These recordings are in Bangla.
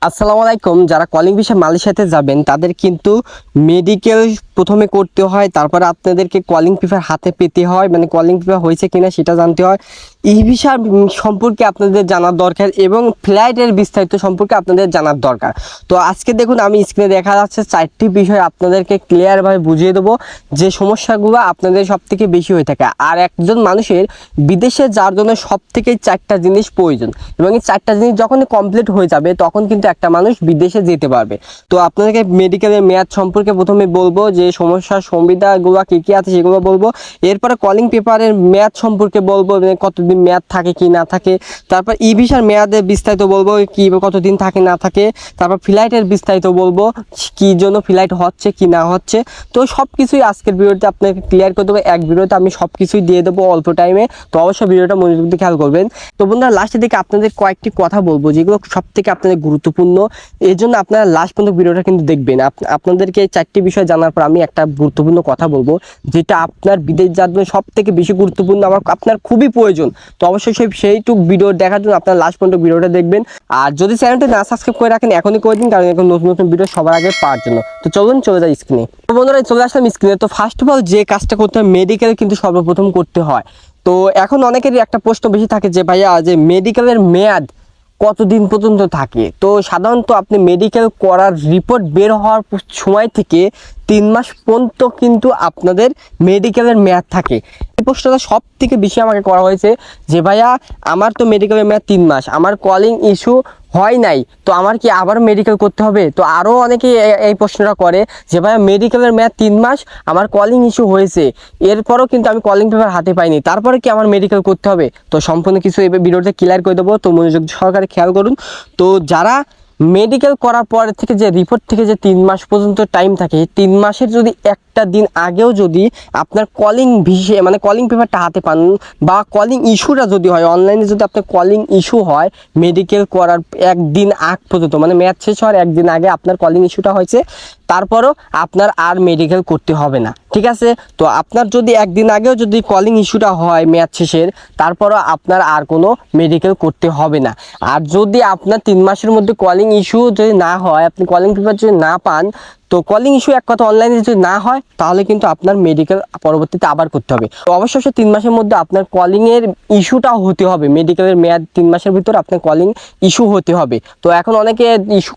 আসসালামু আলাইকুম। যারা কলিং ভিসা মালয়েশিয়াতে যাবেন তাদের কিন্তু মেডিকেল প্রথমে করতে হয়, তারপরে আপনাদেরকে কলিং পেপার হাতে পেতে হয়, মানে কলিং পেপার হয়েছে কিনা সেটা জানতে হয়। ই ভিসা সম্পর্কে আপনাদের জানার দরকার এবং ফ্লাইটের বিস্তারিত সম্পর্কে আপনাদের জানার দরকার। তো আজকে দেখুন আমি স্ক্রিনে দেখা যাচ্ছে 4টি বিষয় আপনাদেরকে ক্লিয়ারভাবে বুঝিয়ে দেবো যে সমস্যাগুলো আপনাদের সব থেকে বেশি হয়ে থাকে। আর একজন মানুষের বিদেশে যাওয়ার জন্য সব থেকে 4টা জিনিস প্রয়োজন এবং এই 4টা জিনিস যখন কমপ্লিট হয়ে যাবে তখন কিন্তু একটা মানুষ বিদেশে যেতে পারবে। তো আপনাদেরকে মেডিকেলের মেয়াদ সম্পর্কে প্রথমে বলবো, যে সমস্যার সুবিধাগুলো কী কী আছে সেগুলো বলবো। এরপরে কলিং পেপারের মেয়াদ সম্পর্কে বলবো, মানে কতদিন মেয়াদ থাকে কি না থাকে। তারপর ই ভিসার মেয়াদের বিস্তারিত বলবো, কি কতদিন থাকে না থাকে। তারপর ফ্লাইটের বিস্তারিত বলবো, কি জন্য ফ্লাইট হচ্ছে কি না হচ্ছে। তো সব কিছুই আজকের ভিডিওতে আপনাকে ক্লিয়ার করে দেবো। এক ভিডিওতে আমি সব কিছুই দিয়ে দেবো অল্প টাইমে। তো অবশ্যই ভিডিওটা মনোযোগ দিয়ে খেয়াল করবেন। তো বন্ধুরা, লাস্টের দিকে আপনাদের কয়েকটি কথা বলবো যেগুলো সব থেকে আপনাদের গুরুত্বপূর্ণ। এই জন্য আপনারা লাস্ট পর্যন্ত ভিডিওটা কিন্তু দেখবেন। আপনাদেরকে এই 4টি বিষয় জানার পর আমি একটা গুরুত্বপূর্ণ কথা বলবো, যেটা আপনার বিদেশ যাওয়ার জন্য সব থেকে বেশি গুরুত্বপূর্ণ, আপনার খুবই প্রয়োজন। তো অবশ্যই সেইটুক ভিডিও দেখার জন্য আপনারা লাস্ট পর্যন্ত ভিডিওটা দেখবেন। আর যদি চ্যানেলটি না সাবস্ক্রাইব করে রাখেন এখনই করে দিন, কারণ এখন নতুন নতুন ভিডিও সবার আগে পাওয়ার জন্য। তো চলুন চলে যাই স্ক্রিনে। তো বন্ধুরা, চলে আসলাম স্ক্রিনে। তো ফার্স্ট অফ অল যে কাজটা করতে হয়, মেডিকেল কিন্তু সর্বপ্রথম করতে হয়। তো এখন অনেকেরই একটা প্রশ্ন বেশি থাকে যে ভাইয়া, যে মেডিকেলের মেয়াদ কতদিন পর্যন্ত থাকে। তো সাধারণত আপনি মেডিকেল করার রিপোর্ট বের হওয়ার সময় থেকে 3 মাস পর্যন্ত কিন্তু আপনাদের মেডিকেলের মেয়াদ থাকে। এই প্রশ্নটা সব থেকে বেশি আমাকে করা হয়েছে যে ভাইয়া, আমার তো মেডিকেলের মেয়াদ 3 মাস, আমার কলিং ইস্যু হয় নাই, তো আমার কি আবার মেডিকেল করতে হবে? তো আরও অনেকে এই প্রশ্নটা করে যে ভাইয়া, মেডিকেলের মেয়াদ 3 মাস, আমার কলিং ইস্যু হয়েছে, এরপরও কিন্তু আমি কলিং পেপার হাতে পাইনি, তারপরে কি আমার মেডিকেল করতে হবে? তো সম্পূর্ণ কিছু এই ভিডিওতে ক্লিয়ার করে দেবো। তো মনোযোগ সহকারে খেয়াল করুন। তো যারা মেডিকেল করার পর থেকে যে রিপোর্ট থেকে যে 3 মাস পর্যন্ত টাইম থাকে, 3 মাসের যদি একটা দিন আগেও যদি আপনার কলিং ভিসে মানে কলিং পেপারটা হাতে পান, বা কলিং ইস্যুটা যদি হয় অনলাইনে, যদি আপনার কলিং ইস্যু হয় মেডিকেল করার একদিন আগ পর্যন্ত, মানে ম্যাচ শেষ হওয়ার একদিন আগে আপনার কলিং ইস্যুটা হয়েছে, তারপরও আপনার আর মেডিকেল করতে হবে না, ঠিক আছে? তো আপনার যদি একদিন আগেও যদি কলিং ইস্যুটা হয় ম্যাচ শেষের, তারপরও আপনার আর কোনো মেডিকেল করতে হবে না। আর যদি আপনার 3 মাসের মধ্যে কলিং ইস্যু যদি না হয়, আপনি কলিং পেপার যদি না পান, তো কলিং ইস্যু এক কথা অনলাইনে যদি না হয়, তাহলে কিন্তু আপনার মেডিকেল পরবর্তীতে আবার করতে হবে। তো অবশ্যই 3 মাসের মধ্যে আপনার কলিংয়ের ইস্যুটাও হতে হবে। মেডিকেলের মেয়াদ 3 মাসের ভিতর আপনার কলিং ইস্যু হতে হবে। তো এখন অনেকে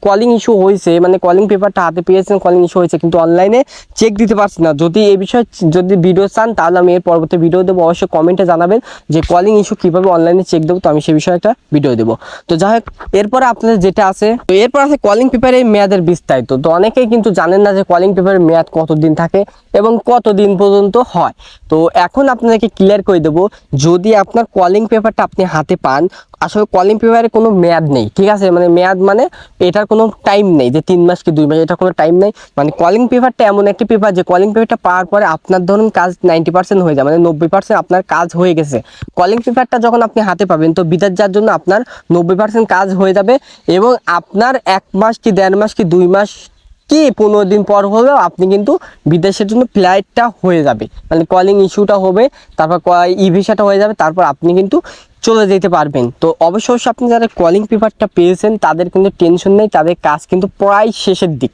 কলিং ইস্যু হয়েছে, মানে কলিং পেপারটা হাতে পেয়েছেন, কলিং ইস্যু হয়েছে, কিন্তু অনলাইনে চেক দিতে পারছি না। যদি এই বিষয়ে যদি ভিডিও চান, তাহলে আমি এর পরবর্তী ভিডিও দেবো। অবশ্যই কমেন্টে জানাবেন যে কলিং ইস্যু কীভাবে অনলাইনে চেক দেবো, তো আমি সেই বিষয়ে একটা ভিডিও দেবো। তো যাই হোক, এরপরে আপনাদের যেটা আছে, তো এরপর আছে কলিং পেপারের মেয়াদের বিস্তারিত। তো অনেকেই কিন্তু জানেন না যে কলিং পেপারের মেয়াদ কতদিন থাকে এবং কতদিন পর্যন্ত হয়। তো এখন আপনাদেরকে ক্লিয়ার করে দেবো, যদি আপনার কলিং পেপারটা আপনি হাতে পান, আসলে কলিং পেপারে কোনো মেয়াদ নেই, ঠিক আছে? মানে মেয়াদ মানে এটার কোনো টাইম নেই যে 3 মাস কি 2 মাস, এটা কোনো টাইম নেই। মানে কলিং পেপারটা এমন একটি পেপার যে কলিং পেপারটা পাওয়ার পরে আপনার ধরুন কাজ 90% হয়ে যায়, মানে 90% আপনার কাজ হয়ে গেছে। কলিং পেপারটা যখন আপনি হাতে পাবেন, তো বিদেশ যাওয়ার জন্য আপনার 90% কাজ হয়ে যাবে এবং আপনার 1 মাস কি 1.5 মাস কি 2 মাস কি 15 দিন পর হলেও আপনি কিন্তু বিদেশের জন্য ফ্লাইটটা হয়ে যাবে, মানে কলিং ইস্যুটা হবে, তারপর ই ভিসাটা হয়ে যাবে, তারপর আপনি কিন্তু চলে যেতে পারবেন। তো অবশ্যই আপনি যারা কলিং পেপারটা পেয়েছেন তাদের কিন্তু টেনশন নেই, তাদের কাজ কিন্তু প্রায় শেষের দিক,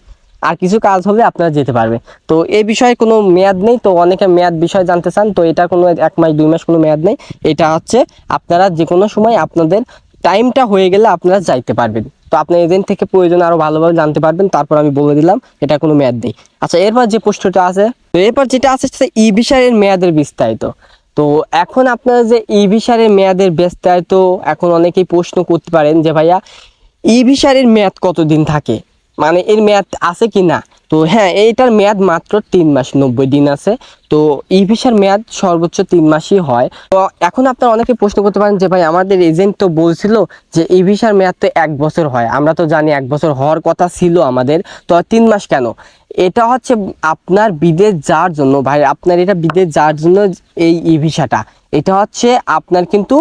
আর কিছু কাজ হলে আপনারা যেতে পারবে। তো এই বিষয়ে কোনো মেয়াদ নেই। তো অনেকে মেয়াদ বিষয় জানতে চান, তো এটা কোনো 1 মাস 2 মাস কোনো মেয়াদ নেই। এটা হচ্ছে আপনারা যে কোনো সময় আপনাদের টাইমটা হয়ে গেলে আপনারা যাইতে পারবেন। তো আপনার এজেন্ট থেকে প্রয়োজন আরও ভালোভাবে জানতে পারবেন, তারপর আমি বলে দিলাম এটা কোনো মেয়াদ নেই। আচ্ছা, এরপর যে প্রশ্নটা আছে, তো এরপর যেটা আছে সেটা ই ভিসার মেয়াদের বিস্তারিত। তো এখন আপনারা যে ই ভিসার মেয়াদের বিস্তারিত, এখন অনেকেই প্রশ্ন করতে পারেন যে ভাইয়া, ই ভিসার মেয়াদ কতদিন থাকে, মানে এর মেয়াদ আছে কি না? তো হ্যাঁ, এইটার মেয়াদ মাত্র 3 মাস 90 দিন আছে। তো ই ভিসার মেয়াদ সর্বোচ্চ 3 মাসই হয়। তো এখন আপনারা অনেকে প্রশ্ন করতে পারেন যে ভাই, আমাদের এজেন্ট তো বলছিল যে ই ভিসার মেয়াদ তো 1 বছর হয়, আমরা তো জানি 1 বছর হওয়ার কথা ছিল আমাদের, তো 3 মাস কেন? এটা হচ্ছে আপনার বিদেশ যাওয়ার জন্য ভাই, আপনার এটা বিদেশ যাওয়ার জন্য এই ই ভিসাটা, এটা হচ্ছে আপনার কিন্তু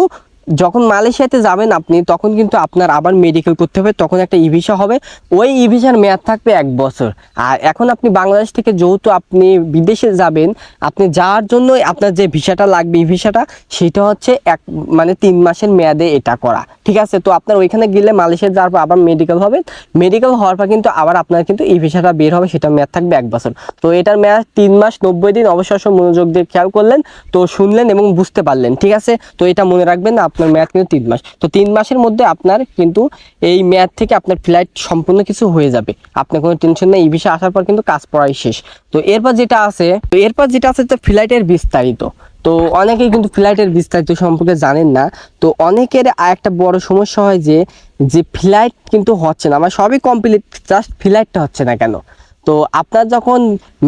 যখন মালয়েশিয়াতে যাবেন আপনি, তখন কিন্তু আপনার আবার মেডিকেল করতে হবে, তখন একটা ই ভিসা হবে। ওই ই ভিসার মেয়াদ থাকবে 1 বছর। আর এখন আপনি বাংলাদেশ থেকে যেহেতু আপনি বিদেশে যাবেন, আপনি যাওয়ার জন্য আপনার যে ভিসাটা লাগবে, ই ভিসাটা, সেটা হচ্ছে 3 মাসের মেয়াদে এটা করা, ঠিক আছে। তো আপনার ওইখানে গেলে মালয়েশিয়া যাওয়ার পর আবার মেডিকেল হবে, মেডিকেল হওয়ার পর কিন্তু আবার আপনার কিন্তু ই ভিসাটা বের হবে, সেটা মেয়াদ থাকবে 1 বছর। তো এটার মেয়াদ 3 মাস 90 দিন। অবশ্য মনোযোগ দিয়ে খেয়াল করলেন, তো শুনলেন এবং বুঝতে পারলেন, ঠিক আছে। তো এটা মনে রাখবেন, আপনার মেয়াদ কিন্তু 3 মাস। তো 3 মাসের মধ্যে আপনার কিন্তু এই মেয়াদ থেকে আপনার ফ্লাইট সম্পূর্ণ কিছু হয়ে যাবে, আপনার কোনো টেনশন নেই। ই ভিসা আসার পর কিন্তু কাজ পড়াই শেষ। তো এরপর যেটা আছে তো ফ্লাইটের বিস্তারিত। তো অনেকেই কিন্তু ফ্লাইটের বিস্তারিত সম্পর্কে জানেন না। তো অনেকের একটা বড় সমস্যা হয় যে যে ফ্লাইট কিন্তু হচ্ছে না, আমার সবই কমপ্লিট, জাস্ট ফ্লাইটটা হচ্ছে না কেন। তো আপনার যখন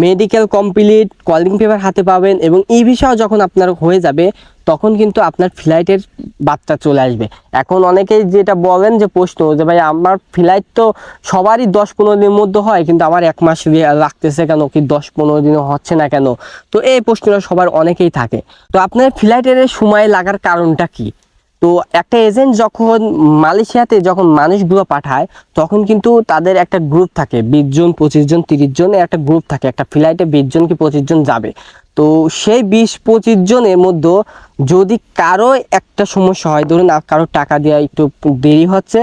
মেডিকেল কমপ্লিট, কলিং পেপার হাতে পাবেন এবং ই ভিসাও যখন আপনার হয়ে যাবে, তখন কিন্তু আপনার ফ্লাইটের বার্তা চলে আসবে। এখন অনেকেই যেটা বলেন যে প্রশ্ন যে ভাই আমার ফ্লাইট তো সবারই 10-15 দিনের মধ্যে হয়, কিন্তু আমার 1 মাস লাগতেছে কেন, কি 10-15 দিনও হচ্ছে না কেন। তো এই প্রশ্নটা সবার অনেকেই থাকে। তো আপনার ফ্লাইটের সময় লাগার কারণটা কি? তো একটা এজেন্ট যখন মালয়েশিয়াতে যখন মানুষগুলো পাঠায়, তখন কিন্তু তাদের একটা গ্রুপ থাকে, 20 জন 25 জন 30 জন একটা গ্রুপ থাকে। একটা ফ্লাইটে 20 জন কি 25 জন যাবে। তো সেই 20-25 জনের মধ্যে যদি কারো একটা সমস্যা হয়, ধরুন কারোর টাকা দেওয়া একটু দেরি হচ্ছে,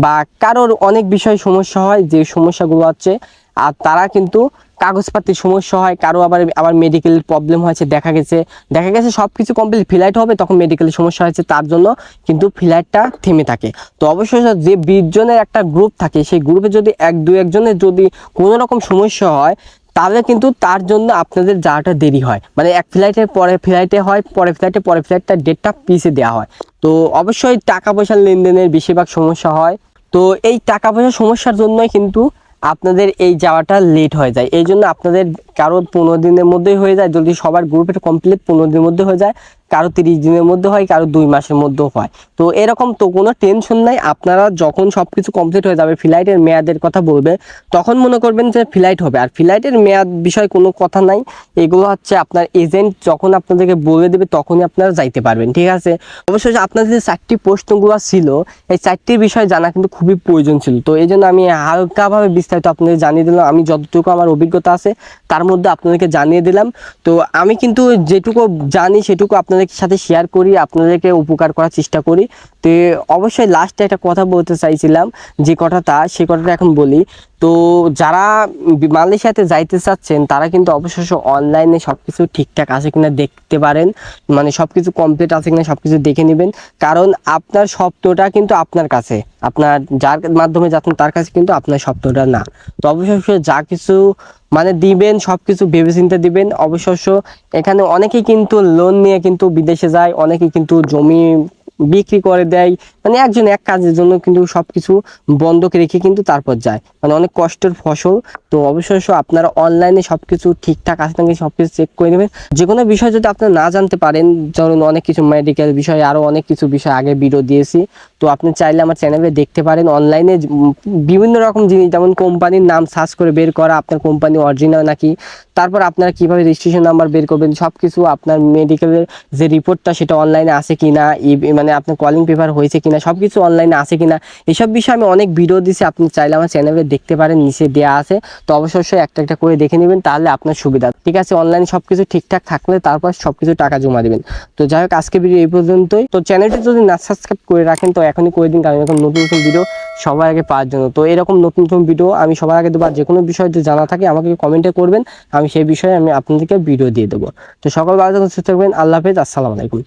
বা কারোর অনেক বিষয় সমস্যা হয়, যে সমস্যাগুলো হচ্ছে, আর তারা কিন্তু কাগজপাতির সমস্যা হয়, কারো আবার মেডিকেল প্রবলেম হয়েছে, দেখা গেছে সব কিছু কমপ্লিট, ফ্লাইট হবে, তখন মেডিকেলের সমস্যা হয়েছে, তার জন্য কিন্তু ফ্লাইটটা থেমে থাকে। তো অবশ্যই যে 20 জনের একটা গ্রুপ থাকে, সেই গ্রুপে যদি 1-2-1 জনের যদি কোনো রকম সমস্যা হয়, তাহলে কিন্তু তার জন্য আপনাদের যাওয়াটা দেরি হয়। মানে এক ফ্লাইটের পরে ফ্লাইটে হয়, পরে ফ্লাইটটা ডেটটা পিছিয়ে দেওয়া হয়। তো অবশ্যই টাকা পয়সার লেনদেনের বেশিরভাগ সমস্যা হয়। তো এই টাকা পয়সার সমস্যার জন্যই কিন্তু আপনাদের এই যাওয়াটা লেট হয়ে যায়। এই জন্য আপনাদের কারো 15 দিনের মধ্যেই হয়ে যায়, যদি সবার গ্রুপের কমপ্লিট 15 দিনের মধ্যে হয়ে যায়, কারো 30 দিনের মধ্যে হয়, কারো 2 মাসের মধ্যেও হয়। তো এরকম তো কোনো টেনশন নাই, আপনারা যখন সব কিছু কমপ্লিট হয়ে যাবে, ফ্লাইটের মেয়াদের কথা বলবে, তখন মনে করবেন যে ফ্লাইট হবে। আর ফ্লাইটের মেয়াদ বিষয় কোনো কথা নাই, এগুলো হচ্ছে আপনার এজেন্ট যখন আপনাদেরকে বলে দেবে তখনই আপনারা যাইতে পারবেন, ঠিক আছে। অবশ্যই আপনাদের যে 4টি প্রশ্নগুলো ছিল, এই 4টির বিষয় জানা কিন্তু খুবই প্রয়োজন ছিল। তো এই জন্য আমি হালকাভাবে বিস্তারিত আপনাদের জানিয়ে দিলাম, আমি যতটুকু আমার অভিজ্ঞতা আছে তার মধ্যে আপনাদেরকে জানিয়ে দিলাম। তো আমি কিন্তু যেটুকু জানি সেটুকু আপনাদের সাথে শেয়ার করি, আপনাদেরকে উপকার করার চেষ্টা করি। তো অবশ্যই লাস্টে একটা কথা বলতে চাইছিলাম, যে কথাটা সেই কথাটা এখন বলি। তো যারা মালয়েশিয়াতে যাইতে চাচ্ছেন, তারা কিন্তু অবশ্যই অনলাইনে সব কিছু ঠিকঠাক আছে কিনা দেখতে পারেন, মানে সব কিছু কমপ্লিট আছে কিনা সব কিছু দেখে নেবেন। কারণ আপনার স্বপ্নটা কিন্তু আপনার কাছে, আপনার যার মাধ্যমে যাচ্ছেন তার কাছে কিন্তু আপনার স্বপ্নটা না। তো অবশ্যই যা কিছু মানে দিবেন, সব কিছু ভেবেচিন্তে দিবেন। অবশ্য এখানে অনেকেই কিন্তু লোন নিয়ে কিন্তু বিদেশে যায়, অনেকেই কিন্তু জমি বিক্রি করে দেয়, মানে একজন এক কাজের জন্য কিন্তু সবকিছু বন্ধক রেখে কিন্তু তারপর যায়, মানে অনেক কষ্টের ফসল। তো অবশ্যই আপনারা অনলাইনে সবকিছু ঠিকঠাক আছে নাকি সবকিছু চেক করে নেবেন। যে কোনো বিষয় যদি আপনারা না জানতে পারেন, ধরুন অনেক কিছু মেডিকেল বিষয়, আরো অনেক কিছু বিষয় আগে ভিডিও দিয়েছি, তো আপনি চাইলে আমার চ্যানেলে দেখতে পারেন। অনলাইনে বিভিন্ন রকম জিনিস, যেমন কোম্পানির নাম সার্চ করে বের করা, আপনার কোম্পানি অরিজিনাল নাকি, তারপর আপনারা কিভাবে রেজিস্ট্রেশন নাম্বার বের করবেন, সবকিছু আপনার মেডিকেলের যে রিপোর্টটা সেটা অনলাইনে আছে কিনা, মানে আপনার কলিং পেপার হয়েছে কিনা, সবকিছু অনলাইনে আছে কিনা, এইসব বিষয়ে আমি অনেক ভিডিও দিয়েছি, আপনি চাইলে আমার চ্যানেলে দেখতে পারেন, নিচে দেওয়া আছে। তো অবশ্যই একটা একটা করে দেখে নেবেন, তাহলে আপনার সুবিধা, ঠিক আছে। অনলাইনে সবকিছু ঠিকঠাক থাকলে তারপর সবকিছু টাকা জমা দিবেন। তো যাই হোক, আজকে ভিডিও এই পর্যন্তই। তো চ্যানেলটি যদি না সাবস্ক্রাইব করে রাখেন তো এখনই করে দিন, কারণ এরকম নতুন নতুন ভিডিও সবার আগে পাওয়ার জন্য। তো এরকম নতুন নতুন ভিডিও আমি সবার আগে দেবো। যে কোনো বিষয় যদি জানা থাকে আমাকে কমেন্টে করবেন, আমি সেই বিষয়ে আপনাদেরকে ভিডিও দিয়ে দেবো। তো সকল ভালো থাকবেন, সুস্থ থাকবেন, আল্লাহ হাফেজ, আসসালামু আলাইকুম।